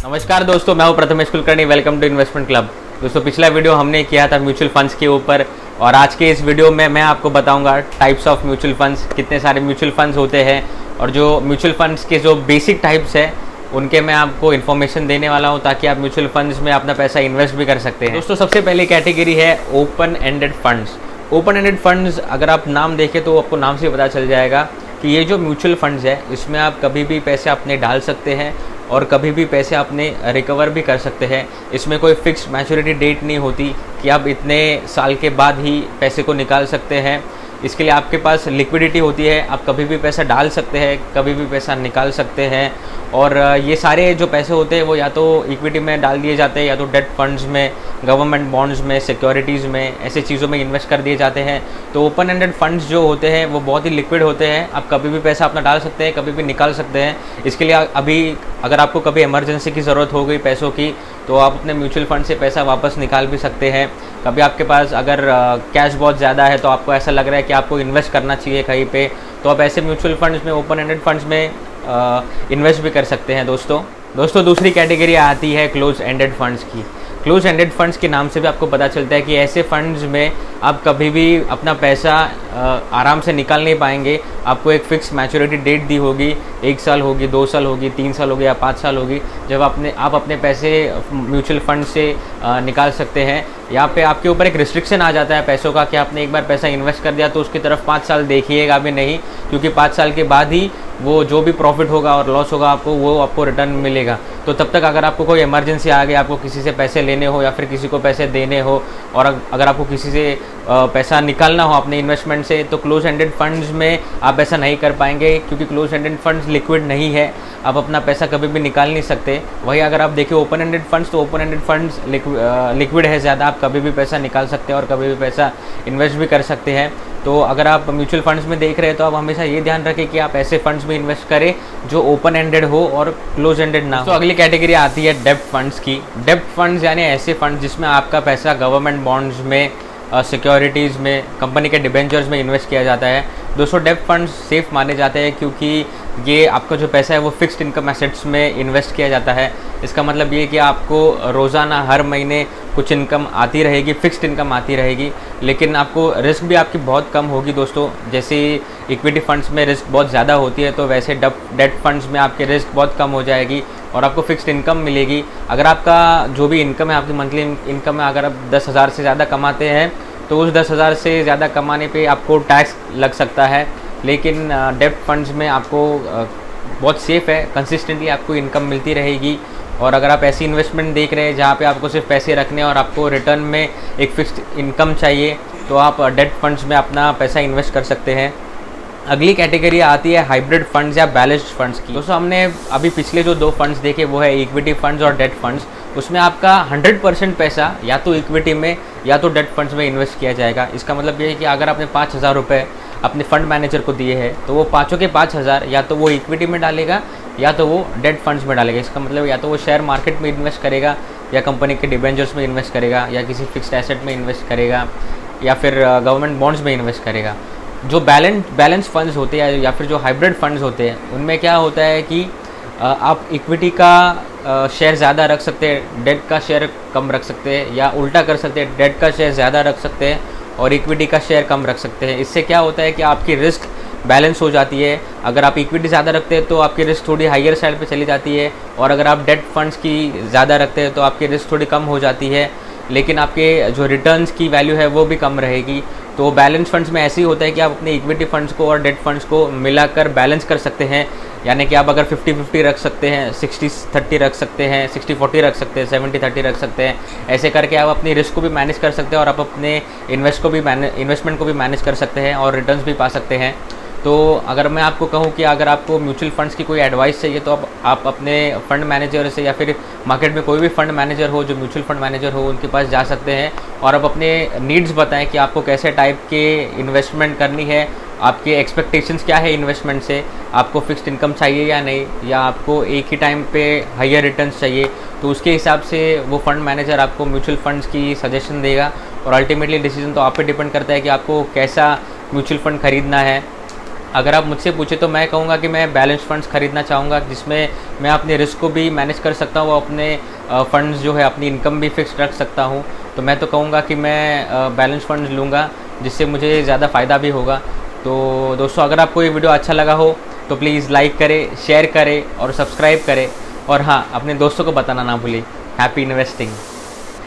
नमस्कार दोस्तों, मैं हूं Prathamesh Kulkarni. Welcome to investment club. दोस्तों, पिछला वीडियो हमने किया था म्यूचुअल फंड्स के ऊपर, और आज के इस वीडियो में मैं आपको बताऊंगा टाइप्स ऑफ म्यूचुअल फंड्स, कितने सारे म्यूचुअल फंड्स होते हैं, और जो म्यूचुअल फंड्स के जो बेसिक टाइप्स है उनके मैं आपको इन्फॉर्मेशन देने वाला हूं, ताकि आप म्यूचुअल फंड्स में अपना पैसा इन्वेस्ट भी कर सकते हैं। दोस्तों, सबसे पहली कैटेगरी है open ended funds. Open ended funds, अगर आप नाम देखें तो आपको नाम से पता चल जाएगा कि ये जो म्यूचुअल फंड्स है इसमें आप कभी भी पैसे अपने डाल सकते हैं और कभी भी पैसे अपने रिकवर भी कर सकते हैं। इसमें कोई फिक्स्ड मैच्योरिटी डेट नहीं होती कि आप इतने साल के बाद ही पैसे को निकाल सकते हैं। इसके लिए आपके पास लिक्विडिटी होती है, आप कभी भी पैसा डाल सकते हैं, कभी भी पैसा निकाल सकते हैं। और ये सारे जो पैसे होते हैं वो या तो इक्विटी में डाल दिए जाते हैं, या तो डेट फंड्स में, गवर्नमेंट बॉन्ड्स में, सिक्योरिटीज़ में, ऐसे चीज़ों में इन्वेस्ट कर दिए जाते हैं। तो ओपन एंडेड फंड्स जो होते हैं वो बहुत ही लिक्विड होते हैं, आप कभी भी पैसा अपना डाल सकते हैं, कभी भी निकाल सकते हैं। इसके लिए अभी अगर आपको कभी इमरजेंसी की ज़रूरत हो गई पैसों की, तो आप अपने म्यूचुअल फंड से पैसा वापस निकाल भी सकते हैं। कभी आपके पास अगर कैश बहुत ज़्यादा है, तो आपको ऐसा लग रहा है कि आपको इन्वेस्ट करना चाहिए कहीं पे, तो आप ऐसे म्यूचुअल फंड्स में, ओपन एंडेड फंड्स में इन्वेस्ट भी कर सकते हैं। दोस्तों दूसरी कैटेगरी आती है क्लोज एंडेड फंड्स की। क्लोज एंडेड फंड्स के नाम से भी आपको पता चलता है कि ऐसे फंड्स में आप कभी भी अपना पैसा आराम से निकाल नहीं पाएंगे। आपको एक फ़िक्स मैच्योरिटी डेट दी होगी, 1 साल होगी, 2 साल होगी, 3 साल होगी या 5 साल होगी, जब आप अपने पैसे म्यूचुअल फंड से निकाल सकते हैं। यहाँ पे आपके ऊपर एक रिस्ट्रिक्शन आ जाता है पैसों का, कि आपने एक बार पैसा इन्वेस्ट कर दिया तो उसकी तरफ 5 साल देखिएगा भी नहीं, क्योंकि 5 साल के बाद ही वो जो भी प्रॉफिट होगा और लॉस होगा वो आपको रिटर्न मिलेगा। तो तब तक अगर आपको कोई इमरजेंसी आ गई, आपको किसी से पैसे लेने हो या फिर किसी को पैसे देने हो, और अगर आपको किसी से पैसा निकालना हो अपने इन्वेस्टमेंट से, तो क्लोज एंडेड फंड्स में आप ऐसा नहीं कर पाएंगे, क्योंकि क्लोज एंडेड फंड्स लिक्विड नहीं है, आप अपना पैसा कभी भी निकाल नहीं सकते। वही अगर आप देखिए ओपन एंडेड फंड्स, तो ओपन एंडेड फंड्स लिक्विड है ज़्यादा, आप कभी भी पैसा निकाल सकते हैं और कभी भी पैसा इन्वेस्ट भी कर सकते हैं। तो अगर आप म्यूचुअल फंड्स में देख रहे हैं तो आप हमेशा ये ध्यान रखें कि आप ऐसे फंड्स में इन्वेस्ट करें जो ओपन एंडेड हो और क्लोज एंडेड ना हो। तो अगली कैटेगरी आती है डेब्ट फंड्स की। डेब्ट फंड्स यानी ऐसे फंड्स जिसमें आपका पैसा गवर्नमेंट बॉन्ड्स में, सिक्योरिटीज़ में, कंपनी के डिबेंचर्स में इन्वेस्ट किया जाता है। दोस्तों, डेब्ट फंड्स सेफ़ माने जाते हैं, क्योंकि ये आपका जो पैसा है वो फिक्स्ड इनकम एसेट्स में इन्वेस्ट किया जाता है। इसका मतलब ये कि आपको रोज़ाना हर महीने कुछ इनकम आती रहेगी, फिक्स्ड इनकम आती रहेगी, लेकिन आपको रिस्क भी आपकी बहुत कम होगी। दोस्तों, जैसे इक्विटी फंड्स में रिस्क बहुत ज़्यादा होती है, तो वैसे डेब्ट फंड्स में आपकी रिस्क बहुत कम हो जाएगी और आपको फिक्स्ड इनकम मिलेगी। अगर आपका जो भी इनकम है, आपकी मंथली इनकम है, अगर आप 10,000 से ज़्यादा कमाते हैं, तो उस 10,000 से ज़्यादा कमाने पे आपको टैक्स लग सकता है। लेकिन डेब्ट फंड्स में आपको बहुत सेफ़ है, कंसिस्टेंटली आपको इनकम मिलती रहेगी। और अगर आप ऐसी इन्वेस्टमेंट देख रहे हैं जहाँ पे आपको सिर्फ पैसे रखने और आपको रिटर्न में एक फिक्स्ड इनकम चाहिए, तो आप डेब्ट फंड्स में अपना पैसा इन्वेस्ट कर सकते हैं। अगली कैटेगरी आती है हाइब्रिड फंड्स या बैलेंस्ड फंड्स की। दोस्तों, हमने अभी पिछले जो 2 फंड्स देखे वो है इक्विटी फंड्स और डेट फंड्स। उसमें आपका 100% पैसा या तो इक्विटी में या तो डेट फंड्स में इन्वेस्ट किया जाएगा। इसका मतलब ये है कि अगर आपने 5,000 रुपये अपने फंड मैनेजर को दिए हैं, तो वो पाँचों के 5,000 या तो वो इक्विटी में डालेगा या तो वो डेट फंड्स में डालेगा। इसका मतलब या तो वो शेयर मार्केट में इन्वेस्ट करेगा, या कंपनी के डिबेंचर्स में इन्वेस्ट करेगा, या किसी फिक्स्ड एसेट में इन्वेस्ट करेगा, या फिर गवर्नमेंट बॉन्ड्स में इन्वेस्ट करेगा। जो बैलेंस फंड्स होते हैं या फिर जो हाइब्रिड फंड्स होते हैं, उनमें क्या होता है कि आप इक्विटी का शेयर ज़्यादा रख सकते हैं, डेट का शेयर कम रख सकते हैं, या उल्टा कर सकते हैं, डेट का शेयर ज़्यादा रख सकते हैं और इक्विटी का शेयर कम रख सकते हैं। इससे क्या होता है कि आपकी रिस्क बैलेंस हो जाती है। अगर आप इक्विटी ज़्यादा रखते हैं तो आपकी रिस्क थोड़ी हाइयर साइड पे चली जाती है, और अगर आप डेट फंड्स की ज़्यादा रखते हैं तो आपकी रिस्क थोड़ी कम हो जाती है, लेकिन आपके जो रिटर्न्स की वैल्यू है वो भी कम रहेगी। तो बैलेंस फंड्स में ऐसे ही होता है कि आप अपने इक्विटी फंड्स को और डेट फंड्स को मिलाकर बैलेंस कर सकते हैं। यानी कि आप अगर 50-50 रख सकते हैं, 60-30 रख सकते हैं, 60-40 रख सकते हैं, 70-30 रख सकते हैं। ऐसे करके आप अपनी रिस्क को भी मैनेज कर सकते हैं और आप अपने इन्वेस्टमेंट को भी मैनेज कर सकते हैं और रिटर्न्स भी पा सकते हैं। तो अगर मैं आपको कहूँ कि अगर आपको म्यूचुअल फंड्स की कोई एडवाइस चाहिए, तो आप अपने फंड मैनेजर से या फिर मार्केट में कोई भी फंड मैनेजर हो, जो म्यूचुअल फंड मैनेजर हो, उनके पास जा सकते हैं और आप अपने नीड्स बताएं कि आपको कैसे टाइप के इन्वेस्टमेंट करनी है, आपके एक्सपेक्टेशंस क्या है इन्वेस्टमेंट से, आपको फिक्स्ड इनकम चाहिए या नहीं, या आपको एक ही टाइम पे हायर रिटर्न्स चाहिए। तो उसके हिसाब से वो फंड मैनेजर आपको म्यूचुअल फंड्स की सजेशन देगा, और अल्टीमेटली डिसीजन तो आप पे डिपेंड करता है कि आपको कैसा म्यूचुअल फंड ख़रीदना है। अगर आप मुझसे पूछे तो मैं कहूँगा कि मैं बैलेंस फंड्स खरीदना चाहूँगा, जिसमें मैं अपने रिस्क को भी मैनेज कर सकता हूँ, अपने फंड्स जो है अपनी इनकम भी फिक्स रख सकता हूँ। तो मैं तो कहूँगा कि मैं बैलेंस फंड्स लूँगा, जिससे मुझे ज़्यादा फ़ायदा भी होगा। तो दोस्तों, अगर आपको ये वीडियो अच्छा लगा हो तो प्लीज़ लाइक करें, शेयर करें और सब्सक्राइब करें। और हाँ, अपने दोस्तों को बताना ना भूलें। Happy investing.